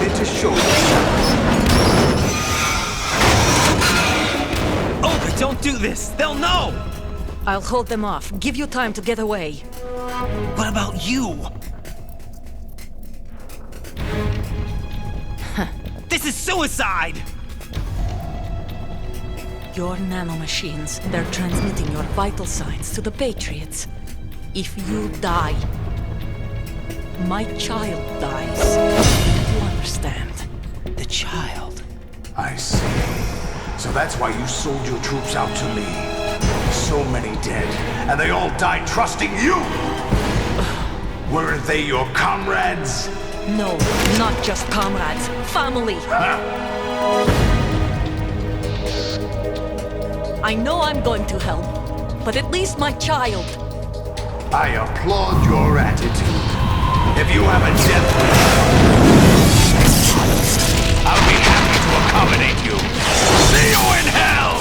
excited to show yourselves. Olga, don't do this! They'll know! I'll hold them off. Give you time to get away. What about you? This is suicide! Your nanomachines, they're transmitting your vital signs to the Patriots. If you die, my child dies. You understand? The child. I see. So that's why you sold your troops out to me. So many dead, and they all died trusting you! Weren't they your comrades? No, not just comrades. Family. I know I'm going to hell, but at least my child. I applaud your attitude. If you have a death wish, I'll be happy to accommodate you. See you in hell!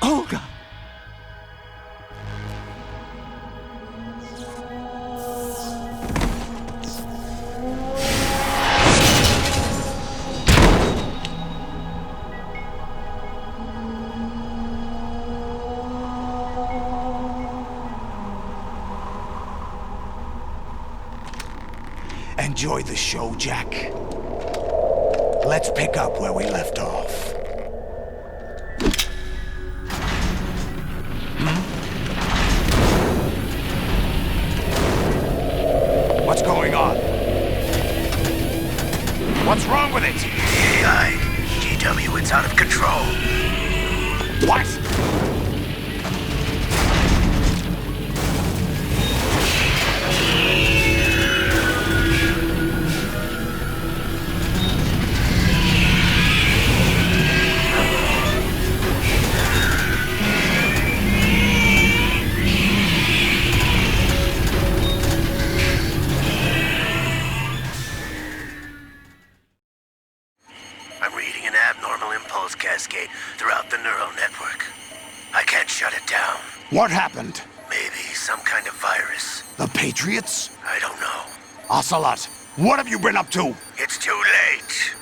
Olga! Enjoy the show, Jack. Let's pick up where we left off. What's going on? What's wrong with it? AI, GW, it's out of control. What? I'm reading an abnormal impulse cascade throughout the neural network. I can't shut it down. What happened? Maybe some kind of virus. The Patriots? I don't know. Ocelot, what have you been up to? It's too late.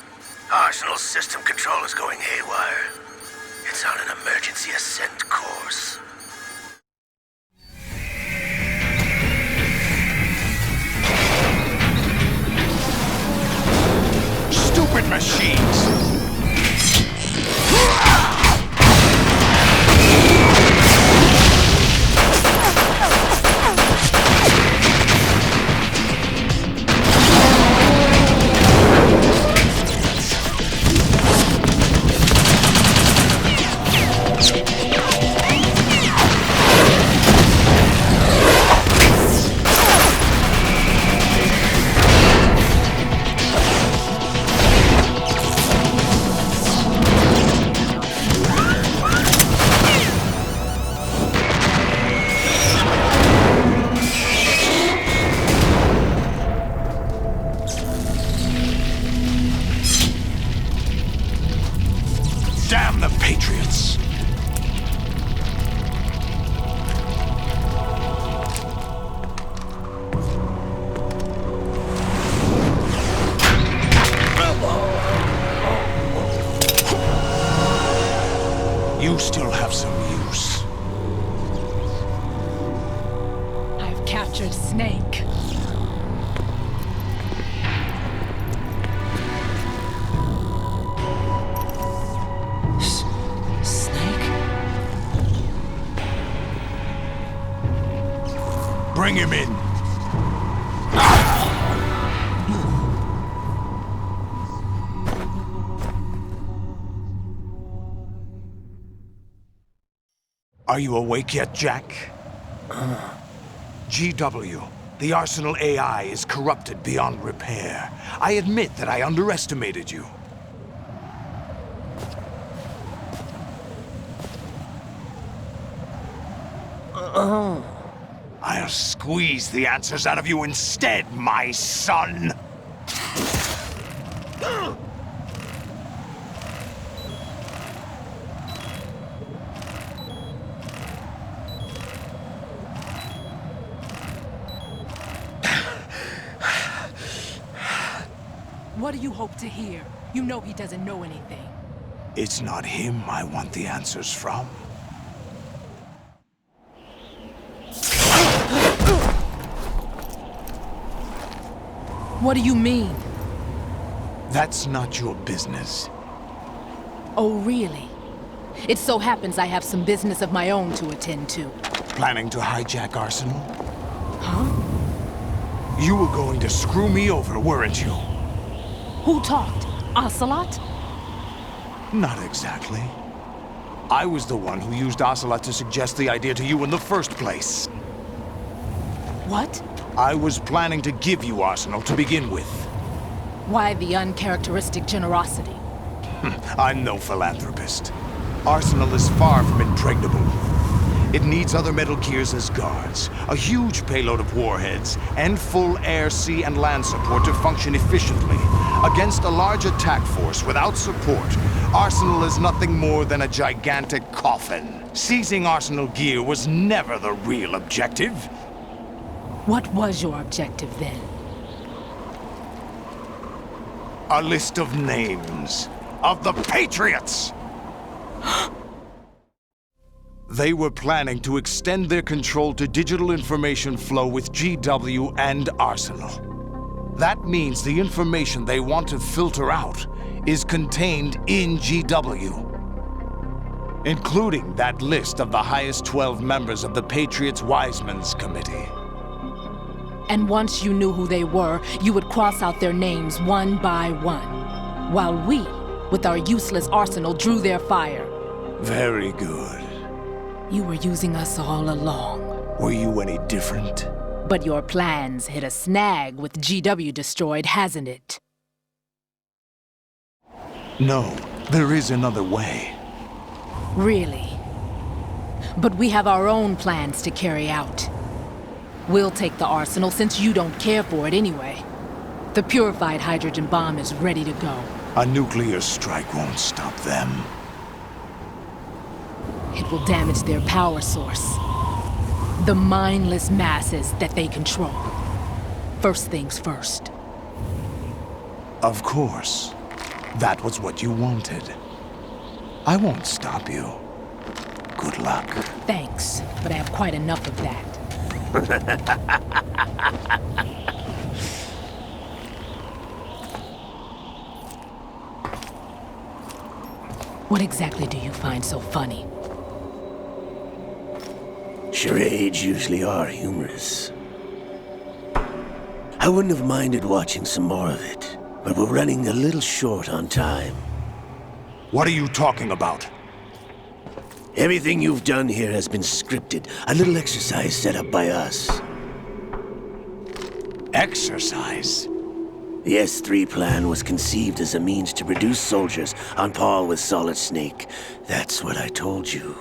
Arsenal's system control is going haywire. It's on an emergency ascent course. Stupid machines! Damn the Patriots! You still have some use. I've captured Snake. Snake? Bring him in. Are you awake yet, Jack? GW, The Arsenal AI is corrupted beyond repair. I admit that I underestimated you. I'll squeeze the answers out of you instead, my son! What do you hope to hear? You know he doesn't know anything. It's not him I want the answers from. What do you mean? That's not your business. Oh, really? It so happens I have some business of my own to attend to. Planning to hijack Arsenal? Huh? You were going to screw me over, weren't you? Who talked? Ocelot? Not exactly. I was the one who used Ocelot to suggest the idea to you in the first place. What? I was planning to give you Arsenal to begin with. Why the uncharacteristic generosity? I'm no philanthropist. Arsenal is far from impregnable. It needs other Metal Gears as guards, a huge payload of warheads, and full air, sea, and land support to function efficiently. Against a large attack force without support, Arsenal is nothing more than a gigantic coffin. Seizing Arsenal gear was never the real objective. What was your objective then? A list of names of the Patriots! They were planning to extend their control to digital information flow with GW and Arsenal. That means the information they want to filter out is contained in GW, including that list of the highest 12 members of the Patriots Wiseman's Committee. And once you knew who they were, you would cross out their names one by one, while we, with our useless arsenal, drew their fire. Very good. You were using us all along. Were you any different? But your plans hit a snag with GW destroyed, hasn't it? No, there is another way. Really? But we have our own plans to carry out. We'll take the arsenal since you don't care for it anyway. The purified hydrogen bomb is ready to go. A nuclear strike won't stop them. It will damage their power source. The mindless masses that they control. First things first. Of course. That was what you wanted. I won't stop you. Good luck. Thanks, but I have quite enough of that. What exactly do you find so funny? Charades usually are humorous. I wouldn't have minded watching some more of it, but we're running a little short on time. What are you talking about? Everything you've done here has been scripted, a little exercise set up by us. Exercise? The S3 plan was conceived as a means to produce soldiers on par with Solid Snake. That's what I told you.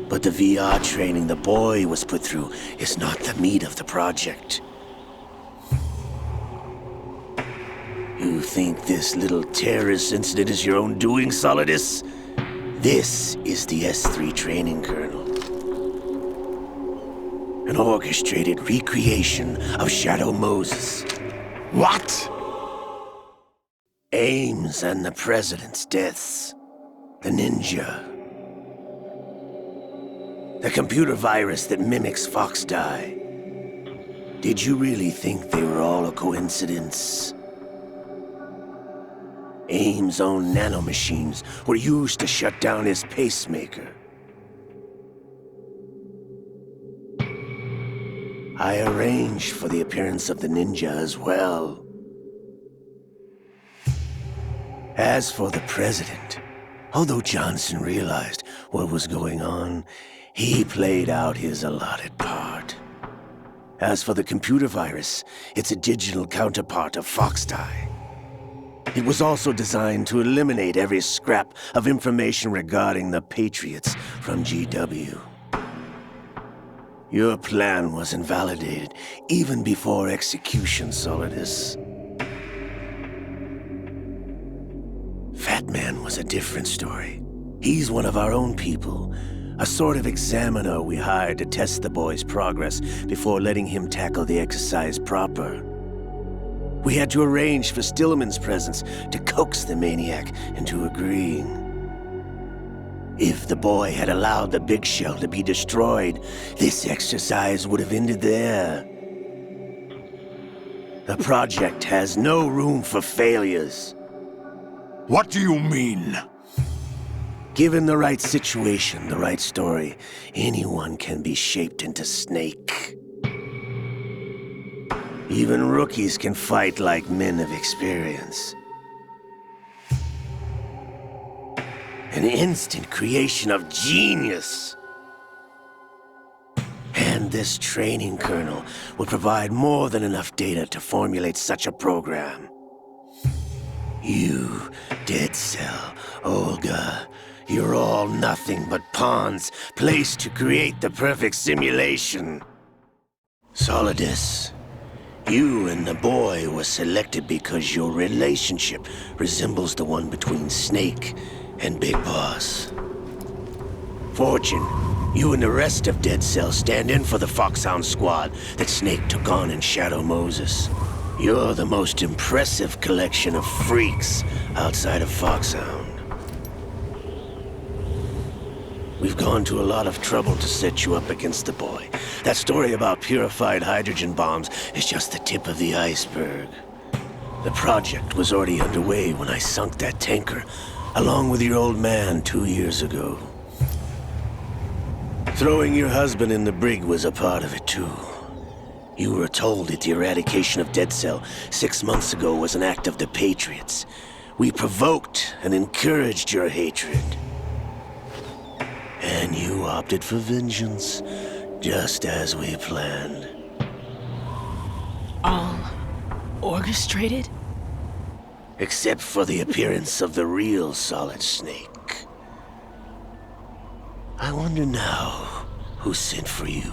But the VR training the boy was put through is not the meat of the project. You think this little terrorist incident is your own doing, Solidus? This is the S3 training kernel. An orchestrated recreation of Shadow Moses. What? Ames and the President's deaths. The ninja. The computer virus that mimics Foxdie. Did you really think they were all a coincidence? Ames' own nanomachines were used to shut down his pacemaker. I arranged for the appearance of the ninja as well. As for the president, although Johnson realized what was going on, he played out his allotted part. As for the computer virus, it's a digital counterpart of Foxdie. It was also designed to eliminate every scrap of information regarding the Patriots from GW. Your plan was invalidated even before execution, Solidus. Fat Man was a different story. He's one of our own people, a sort of examiner we hired to test the boy's progress before letting him tackle the exercise proper. We had to arrange for Stillman's presence to coax the maniac into agreeing. If the boy had allowed the big shell to be destroyed, this exercise would have ended there. The project has no room for failures. What do you mean? Given the right situation, the right story, anyone can be shaped into Snake. Even rookies can fight like men of experience. An instant creation of genius. And this training kernel would provide more than enough data to formulate such a program. You, Dead Cell, Olga, you're all nothing but pawns placed to create the perfect simulation. Solidus, you and the boy were selected because your relationship resembles the one between Snake and Big Boss. Fortune, you and the rest of Dead Cell stand in for the Foxhound squad that Snake took on in Shadow Moses. You're the most impressive collection of freaks outside of Foxhound. We've gone to a lot of trouble to set you up against the boy. That story about purified hydrogen bombs is just the tip of the iceberg. The project was already underway when I sunk that tanker, along with your old man 2 years ago. Throwing your husband in the brig was a part of it too. You were told that the eradication of Dead Cell 6 months ago was an act of the Patriots. We provoked and encouraged your hatred. And you opted for vengeance, just as we planned. All orchestrated? Except for the appearance of the real Solid Snake. I wonder now who sent for you.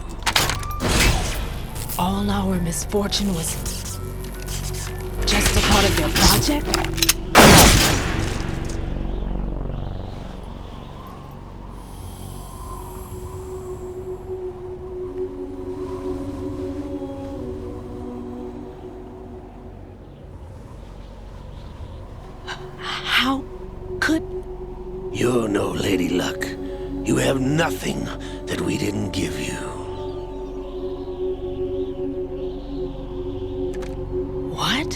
All our misfortune was just a part of their project? How could... You're no Lady Luck. You have nothing that we didn't give you. What?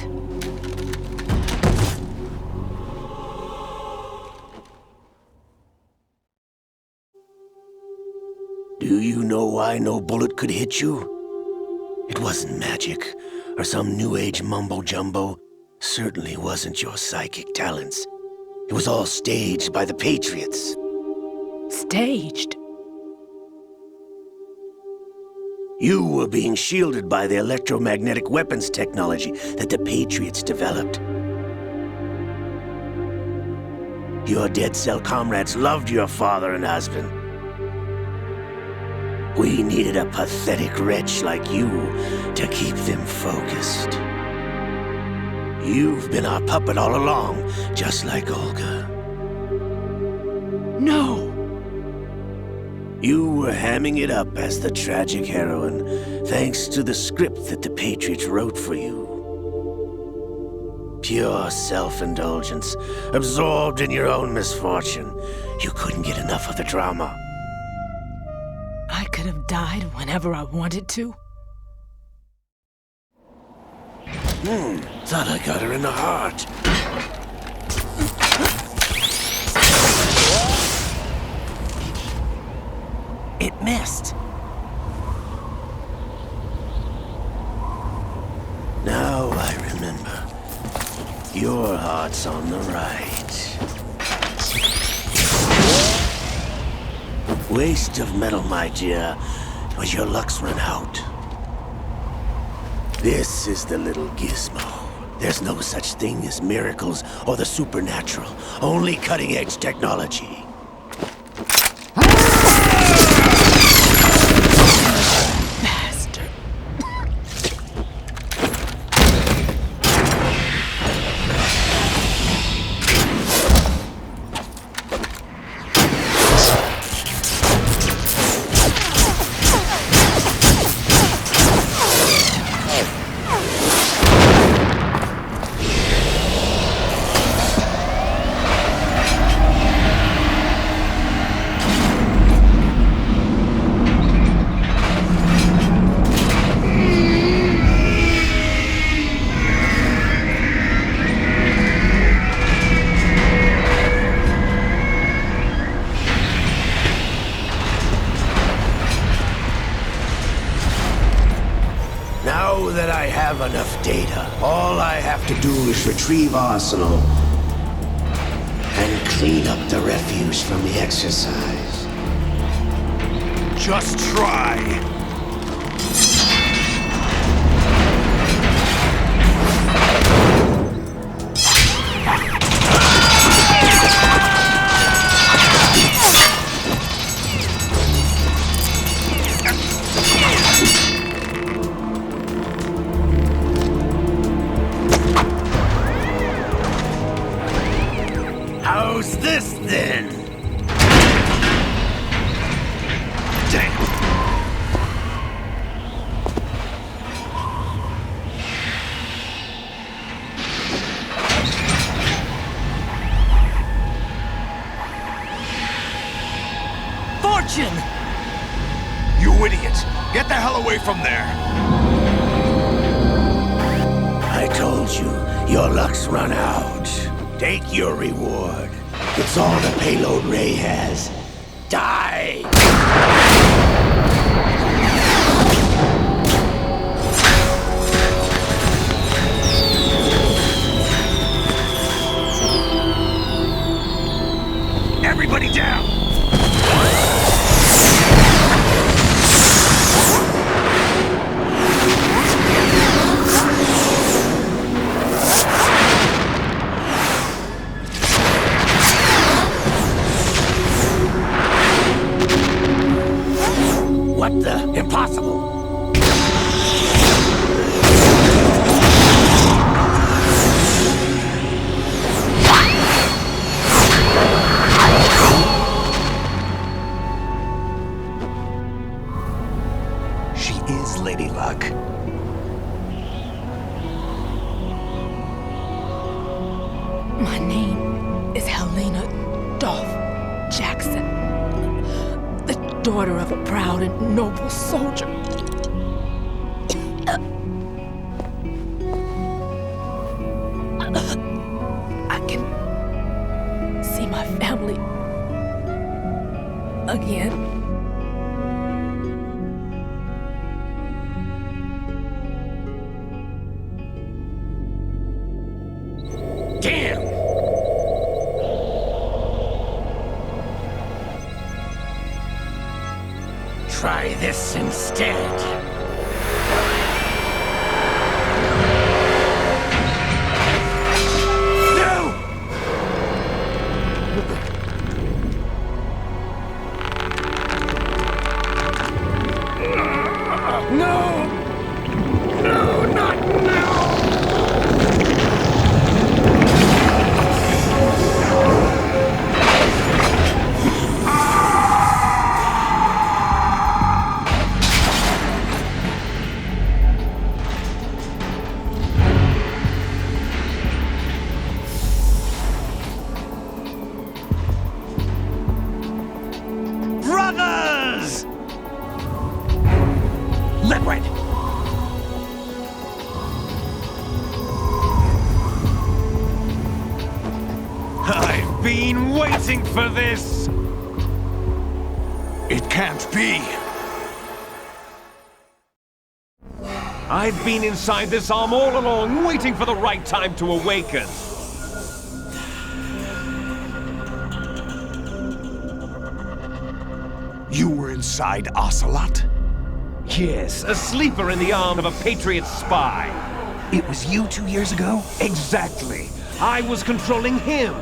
Do you know why no bullet could hit you? It wasn't magic, or some new age mumbo-jumbo. Certainly wasn't your psychic talents. It was all staged by the Patriots. Staged? You were being shielded by the electromagnetic weapons technology that the Patriots developed. Your Dead Cell comrades loved your father and husband. We needed a pathetic wretch like you to keep them focused. You've been our puppet all along, just like Olga. No! You were hamming it up as the tragic heroine, thanks to the script that the Patriots wrote for you. Pure self-indulgence, absorbed in your own misfortune. You couldn't get enough of the drama. I could have died whenever I wanted to. Thought I got her in the heart. It missed. Now I remember. Your heart's on the right. Waste of metal, my dear, was your luck's run out. This is the little gizmo. There's no such thing as miracles or the supernatural. Only cutting-edge technology. Bastard. Now that I have enough data, all I have to do is retrieve Arsenal and clean up the refuse from the exercise. Just try. How's this then? Damn. Fortune! You idiot! Get the hell away from there! I told you, your luck's run out. Take your reward. It's all the payload Ray has. Die! Everybody down! What the? Impossible! She is Lady Luck. My name is Helena Dolph Jackson, the daughter of a proud and noble soldier. I can see my family again. Damn! Try this instead. Brothers! Liquid! I've been waiting for this! It can't be. I've been inside this arm all along, waiting for the right time to awaken. You were inside Ocelot? Yes, a sleeper in the arm of a Patriot spy. It was you 2 years ago? Exactly. I was controlling him.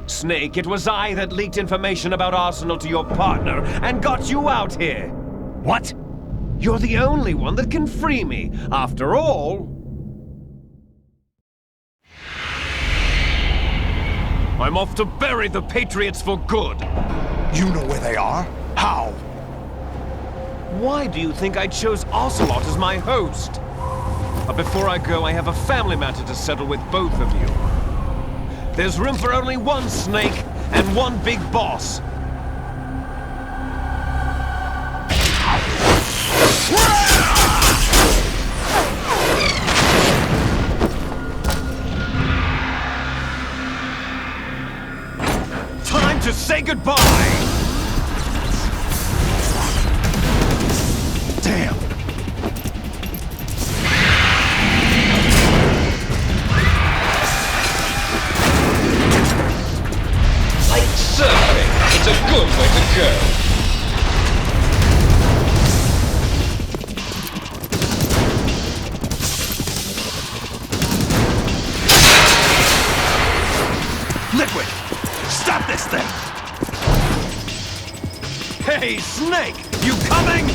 Snake, it was I that leaked information about Arsenal to your partner and got you out here. What? You're the only one that can free me. After all, I'm off to bury the Patriots for good. You know where they are? How? Why do you think I chose Ocelot as my host? But before I go, I have a family matter to settle with both of you. There's room for only one Snake and one big boss. Time to say goodbye! Damn! Like surfing, it's a good way to go. Liquid! Stop this thing! Hey, Snake! You coming?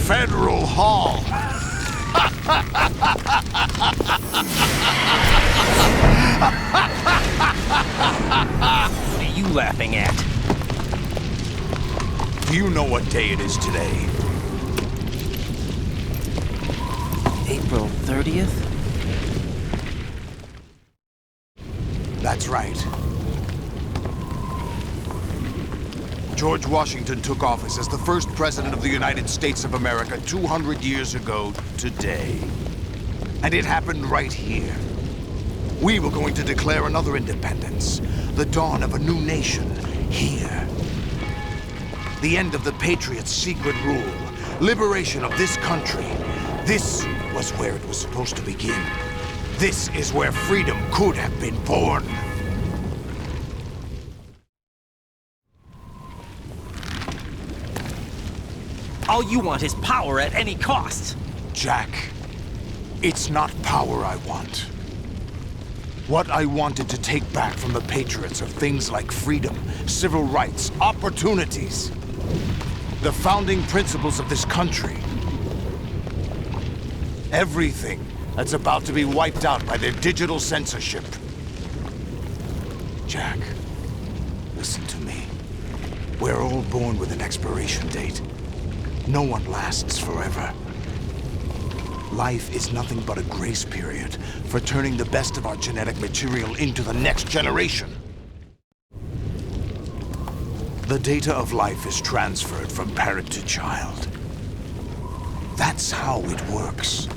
Federal Hall. What are you laughing at? Do you know what day it is today? April 30th? That's right. George Washington took office as the first president of the United States of America 200 years ago today. And it happened right here. We were going to declare another independence, the dawn of a new nation, here. The end of the Patriots' secret rule, liberation of this country. This was where it was supposed to begin. This is where freedom could have been born. All you want is power at any cost. Jack, it's not power I want. What I wanted to take back from the Patriots are things like freedom, civil rights, opportunities. The founding principles of this country. Everything that's about to be wiped out by their digital censorship. Jack, listen to me. We're all born with an expiration date. No one lasts forever. Life is nothing but a grace period for turning the best of our genetic material into the next generation. The data of life is transferred from parent to child. That's how it works.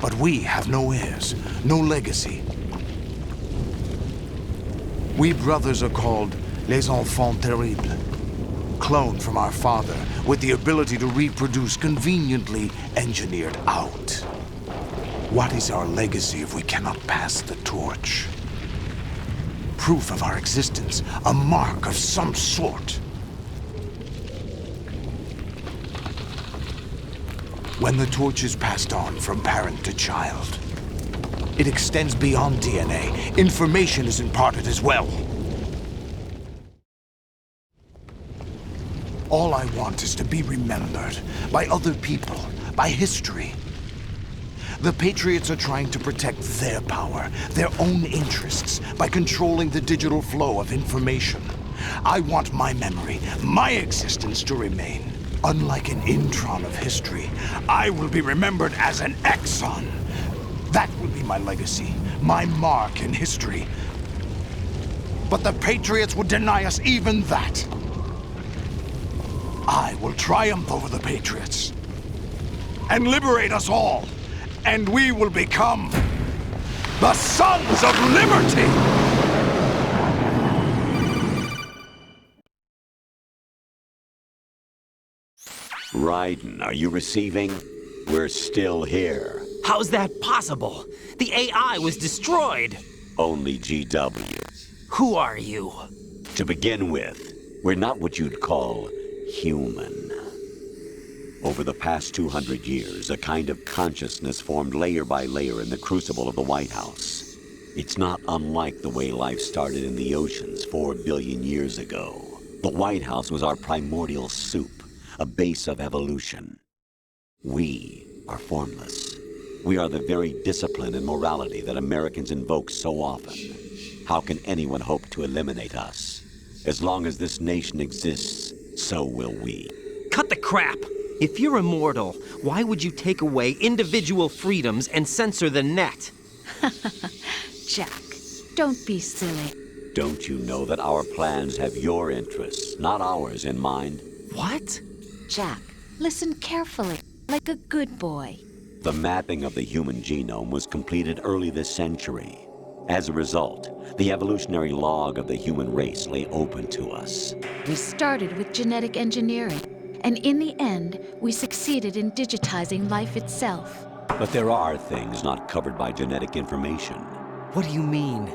But we have no heirs, no legacy. We brothers are called les enfants terribles, cloned from our father, with the ability to reproduce conveniently engineered out. What is our legacy if we cannot pass the torch? Proof of our existence, a mark of some sort. When the torch is passed on from parent to child, it extends beyond DNA. Information is imparted as well. All I want is to be remembered by other people, by history. The Patriots are trying to protect their power, their own interests, by controlling the digital flow of information. I want my memory, my existence to remain. Unlike an intron of history, I will be remembered as an exon. That will be my legacy, my mark in history. But the Patriots would deny us even that. I will triumph over the Patriots and liberate us all, and we will become the Sons of Liberty! Raiden, are you receiving? We're still here. How's that possible? The AI was destroyed. Only GW. Who are you? To begin with, we're not what you'd call human. Over the past 200 years, a kind of consciousness formed layer by layer in the crucible of the White House. It's not unlike the way life started in the oceans 4 billion years ago. The White House was our primordial soup, a base of evolution. We are formless. We are the very discipline and morality that Americans invoke so often. How can anyone hope to eliminate us? As long as this nation exists, so will we. Cut the crap! If you're immortal, why would you take away individual freedoms and censor the net? Jack, don't be silly. Don't you know that our plans have your interests, not ours, in mind? What? Jack, listen carefully, like a good boy. The mapping of the human genome was completed early this century. As a result, the evolutionary log of the human race lay open to us. We started with genetic engineering, and in the end, we succeeded in digitizing life itself. But there are things not covered by genetic information. What do you mean?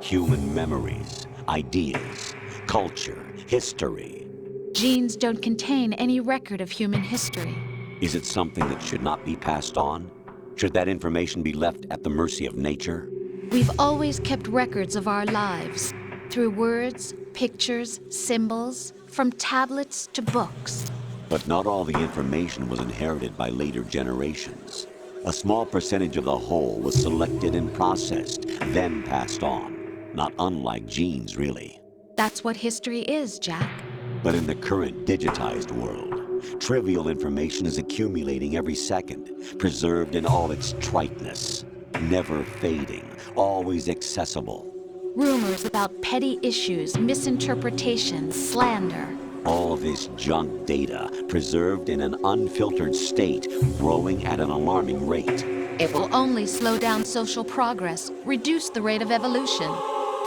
Human memories, ideas, culture, history. Genes don't contain any record of human history. Is it something that should not be passed on? Should that information be left at the mercy of nature? We've always kept records of our lives, through words, pictures, symbols, from tablets to books. But not all the information was inherited by later generations. A small percentage of the whole was selected and processed, then passed on. Not unlike genes, really. That's what history is, Jack. But in the current digitized world, trivial information is accumulating every second, preserved in all its triteness, never fading, always accessible. Rumors about petty issues, misinterpretations, slander. All this junk data, preserved in an unfiltered state, growing at an alarming rate. It will only slow down social progress, reduce the rate of evolution.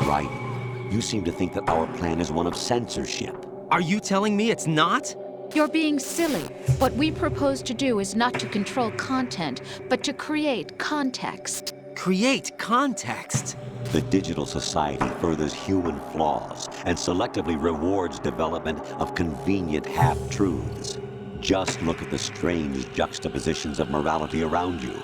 Right. You seem to think that our plan is one of censorship. Are you telling me it's not? You're being silly. What we propose to do is not to control content, but to create context. Create context? The digital society furthers human flaws and selectively rewards development of convenient half-truths. Just look at the strange juxtapositions of morality around you.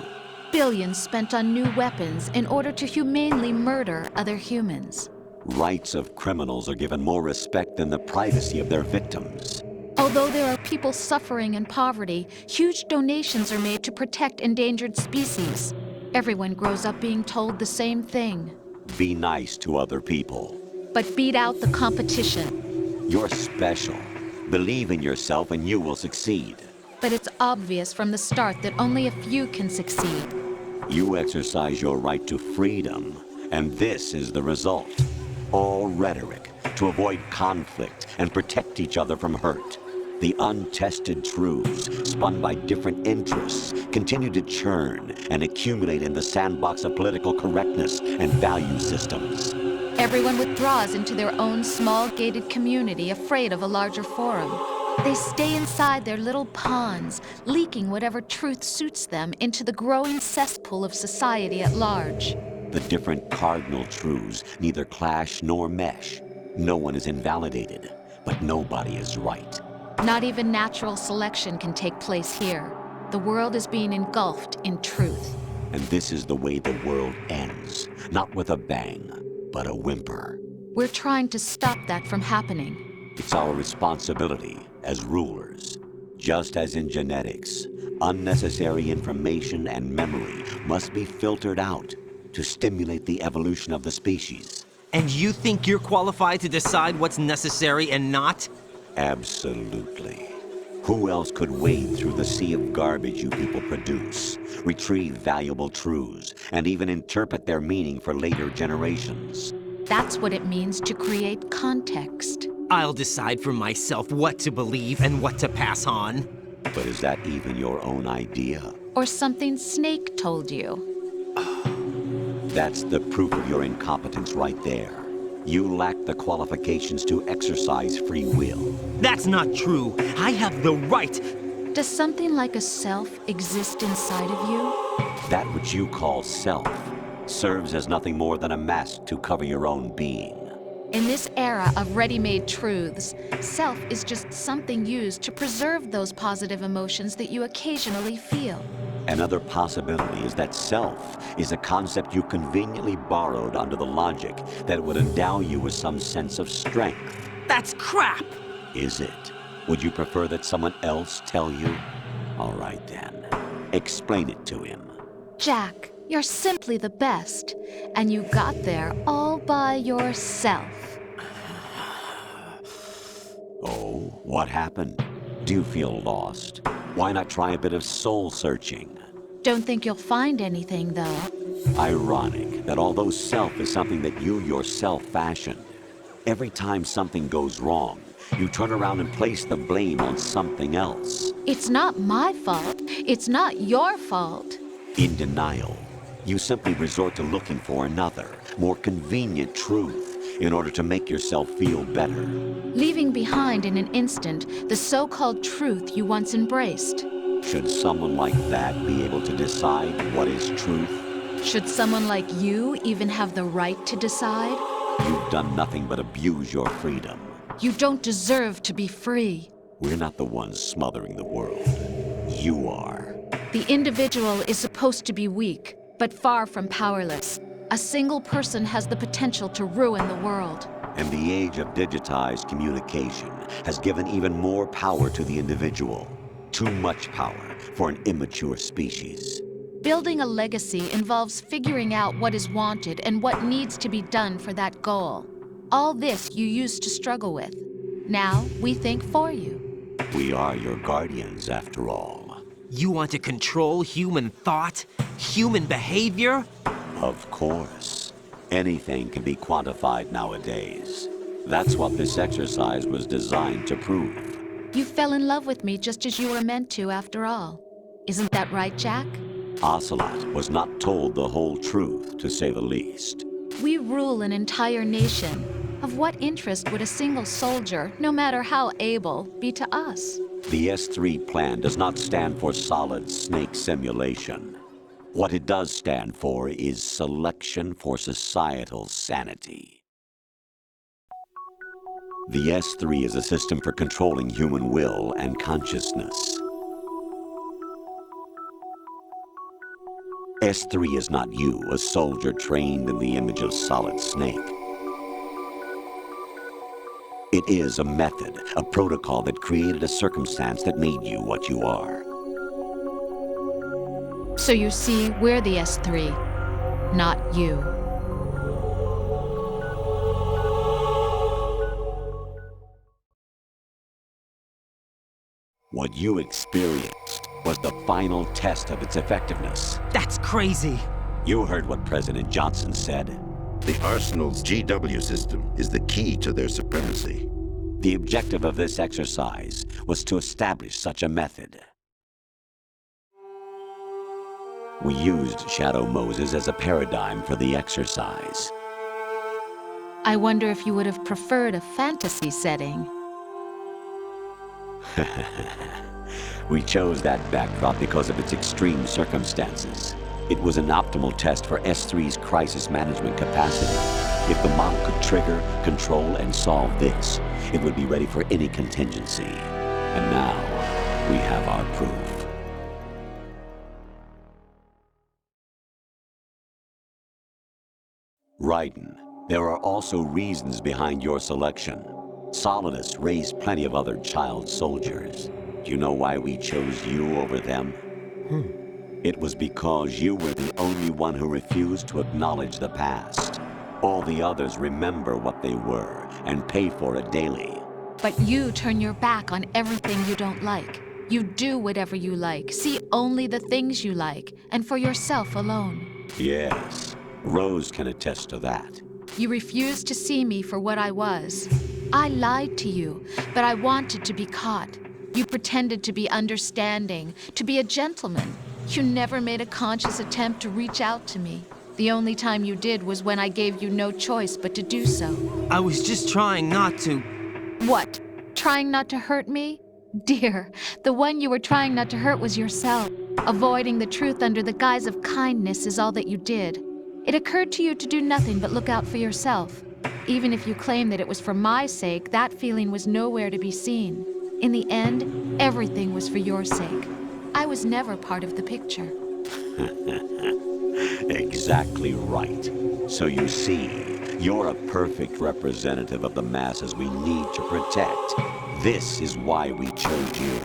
Billions spent on new weapons in order to humanely murder other humans. Rights of criminals are given more respect than the privacy of their victims. Although there are people suffering in poverty, huge donations are made to protect endangered species. Everyone grows up being told the same thing. Be nice to other people. But beat out the competition. You're special. Believe in yourself and you will succeed. But it's obvious from the start that only a few can succeed. You exercise your right to freedom, and this is the result. All rhetoric to avoid conflict and protect each other from hurt. The untested truths, spun by different interests, continue to churn and accumulate in the sandbox of political correctness and value systems. Everyone withdraws into their own small gated community, afraid of a larger forum. They stay inside their little ponds, leaking whatever truth suits them into the growing cesspool of society at large. The different cardinal truths neither clash nor mesh. No one is invalidated, but nobody is right. Not even natural selection can take place here. The world is being engulfed in truth. And this is the way the world ends. Not with a bang, but a whimper. We're trying to stop that from happening. It's our responsibility as rulers. Just as in genetics, unnecessary information and memory must be filtered out to stimulate the evolution of the species. And you think you're qualified to decide what's necessary and not? Absolutely. Who else could wade through the sea of garbage you people produce, retrieve valuable truths, and even interpret their meaning for later generations? That's what it means to create context. I'll decide for myself what to believe and what to pass on. But is that even your own idea? Or something Snake told you. That's the proof of your incompetence right there. You lack the qualifications to exercise free will. That's not true. I have the right. Does something like a self exist inside of you? That which you call self serves as nothing more than a mask to cover your own being. In this era of ready-made truths, self is just something used to preserve those positive emotions that you occasionally feel. Another possibility is that self is a concept you conveniently borrowed under the logic that it would endow you with some sense of strength. That's crap! Is it? Would you prefer that someone else tell you? All right then. Explain it to him. Jack, you're simply the best, and you got there all by yourself. Oh, what happened? Do you feel lost? Why not try a bit of soul searching? Don't think you'll find anything, though. Ironic that although self is something that you yourself fashioned, every time something goes wrong, you turn around and place the blame on something else. It's not my fault. It's not your fault. In denial, you simply resort to looking for another, more convenient truth in order to make yourself feel better. Leaving behind in an instant the so-called truth you once embraced. Should someone like that be able to decide what is truth? Should someone like you even have the right to decide? You've done nothing but abuse your freedom. You don't deserve to be free. We're not the ones smothering the world. You are. The individual is supposed to be weak, but far from powerless. A single person has the potential to ruin the world. And the age of digitized communication has given even more power to the individual. Too much power for an immature species. Building a legacy involves figuring out what is wanted and what needs to be done for that goal. All this you used to struggle with. Now we think for you. We are your guardians, after all. You want to control human thought? Human behavior? Of course. Anything can be quantified nowadays. That's what this exercise was designed to prove. You fell in love with me just as you were meant to, after all. Isn't that right, Jack? Ocelot was not told the whole truth, to say the least. We rule an entire nation. Of what interest would a single soldier, no matter how able, be to us? The S3 plan does not stand for solid snake simulation. What it does stand for is selection for societal sanity. The S3 is a system for controlling human will and consciousness. S3 is not you, a soldier trained in the image of Solid Snake. It is a method, a protocol that created a circumstance that made you what you are. So you see, we're the S3, not you. What you experienced was the final test of its effectiveness. That's crazy. You heard what President Johnson said. The Arsenal's GW system is the key to their supremacy. The objective of this exercise was to establish such a method. We used Shadow Moses as a paradigm for the exercise. I wonder if you would have preferred a fantasy setting. We chose that backdrop because of its extreme circumstances. It was an optimal test for S3's crisis management capacity. If the model could trigger, control, and solve this, it would be ready for any contingency. And now, we have our proof. Raiden, there are also reasons behind your selection. Solidus raised plenty of other child soldiers. Do you know why we chose you over them? It was because you were the only one who refused to acknowledge the past. All the others remember what they were and pay for it daily. But you turn your back on everything you don't like. You do whatever you like, see only the things you like, and for yourself alone. Yes, Rose can attest to that. You refused to see me for what I was. I lied to you, but I wanted to be caught. You pretended to be understanding, to be a gentleman. You never made a conscious attempt to reach out to me. The only time you did was when I gave you no choice but to do so. I was just trying not to. What? Trying not to hurt me? Dear, the one you were trying not to hurt was yourself. Avoiding the truth under the guise of kindness is all that you did. It occurred to you to do nothing but look out for yourself. Even if you claim that it was for my sake, that feeling was nowhere to be seen. In the end, everything was for your sake. I was never part of the picture. Exactly right. So you see, you're a perfect representative of the masses we need to protect. This is why we chose you.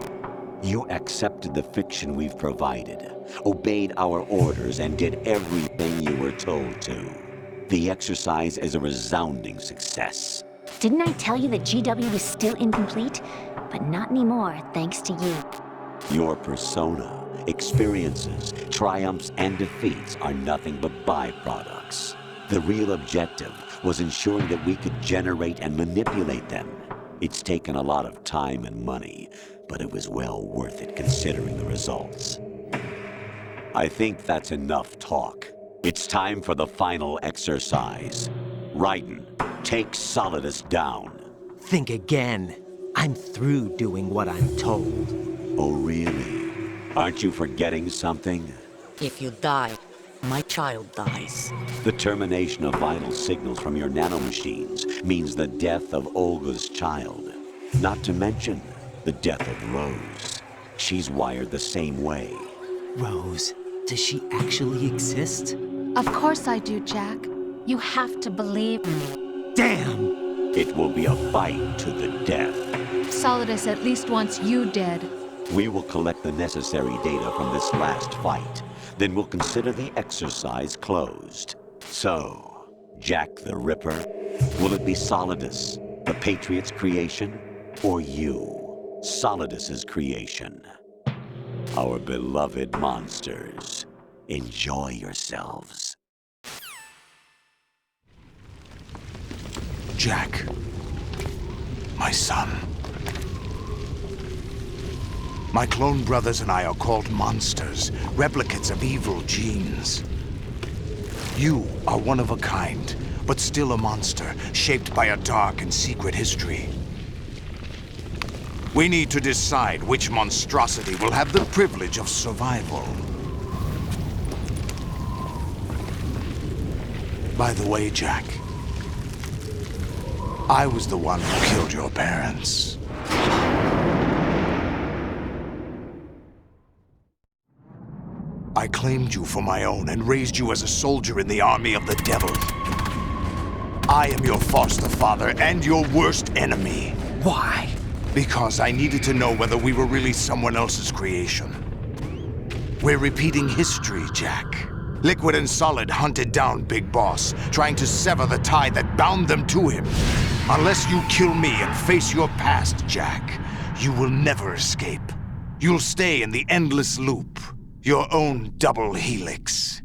You accepted the fiction we've provided, obeyed our orders, and did everything you were told to. The exercise is a resounding success. Didn't I tell you that GW was still incomplete? But not anymore, thanks to you. Your persona, experiences, triumphs, and defeats are nothing but byproducts. The real objective was ensuring that we could generate and manipulate them. It's taken a lot of time and money, but it was well worth it considering the results. I think that's enough talk. It's time for the final exercise. Raiden, take Solidus down. Think again. I'm through doing what I'm told. Oh, really? Aren't you forgetting something? If you die, my child dies. The termination of vital signals from your nanomachines means the death of Olga's child. Not to mention the death of Rose. She's wired the same way. Rose, does she actually exist? Of course I do, Jack. You have to believe me. Damn! It will be a fight to the death. Solidus at least wants you dead. We will collect the necessary data from this last fight. Then we'll consider the exercise closed. So, Jack the Ripper, will it be Solidus, the Patriot's creation, or you, Solidus's creation? Our beloved monsters, enjoy yourselves. Jack, my son. My clone brothers and I are called monsters, replicates of evil genes. You are one of a kind, but still a monster, shaped by a dark and secret history. We need to decide which monstrosity will have the privilege of survival. By the way, Jack, I was the one who killed your parents. I claimed you for my own and raised you as a soldier in the army of the devil. I am your foster father and your worst enemy. Why? Because I needed to know whether we were really someone else's creation. We're repeating history, Jack. Liquid and Solid hunted down Big Boss, trying to sever the tie that bound them to him. Unless you kill me and face your past, Jack, you will never escape. You'll stay in the endless loop, your own double helix.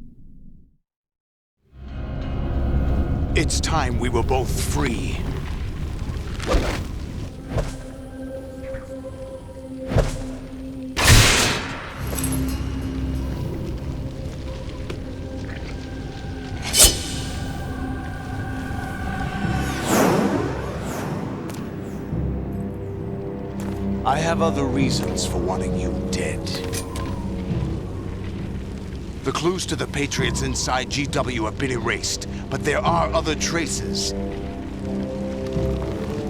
It's time we were both free. I have other reasons for wanting you dead. The clues to the Patriots inside GW have been erased, but there are other traces.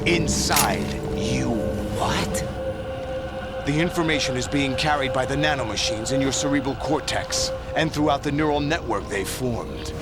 Inside you. What? The information is being carried by the nanomachines in your cerebral cortex, and throughout the neural network they formed.